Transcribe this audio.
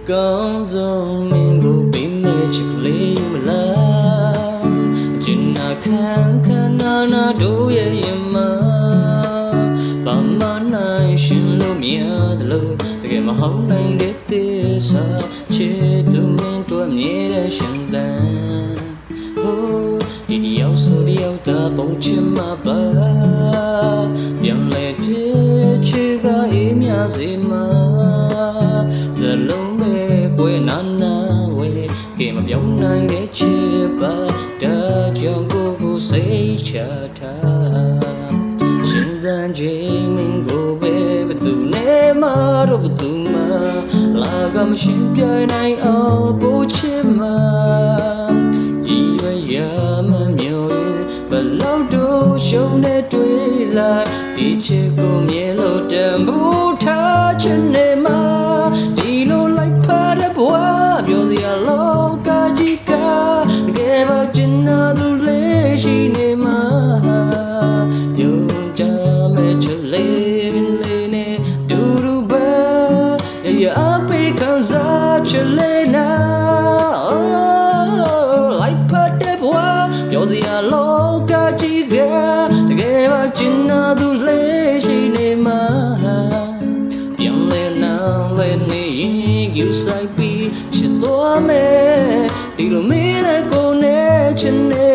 ကောင်းဆုံးမင်းကိုပေးမဲ့ချစ်ကလေးမလားကျင်နာခံနာတို့ရဲ့ရင်မှာဘာမှနိုင်ရှင်လို့မရသလိုတကယ်မဟုတ်နိုင်တဲ့သစ္စာချစ်သူမင်းတို့မြဲတဲ့ရှင်သန်ဟိုဒီတယောက်ဆိုတယောက်သာပုံချင်မှာပါပြန်လဲချစ်ကအေးမြစေမှာဇလုံးပဲကွယ်နာဝဲကဲမပြောင်းနိုင်တဲ့ချစ်ပါဒါကြောင့်ကိုစိတ်ချထားရှင်သန်ခြင်းမင်းကိုပဲဘသူနဲ့မှတော့ဘသူမှလာကမရှင်းပြနိုင်အောင်ပို့ချင်မှာဒီရွယ်ရမမျိုးဘလောက်တို့ရှုံးနေတွေ့လိုက်ဒီချစ်ကိုမြင်လို့တန်ဖိုးထားချင်နေမှာဒီလိုလိုက်ဖားတဲ့ဘဝပြောစရာလောကကြီးကတကယ်ပါချင်နာသူလေးရှိနေမှာယုံကြမဲ့ချစ်လေးနဲ့ဒူပဲရအပိခံစားချစ်လေးနာလိုက်ဖားတဲ့ဘဝပြောစရာလောကကြီးကတကယ်ပါချင်နာသူလေးရှိနေမှာပြန်လဲနာလဲနေယူဆိုင်ပြီးချစ်တော်မယ်ဒီလိုမင်းနဲ့ကိုနဲ့ချင်နေ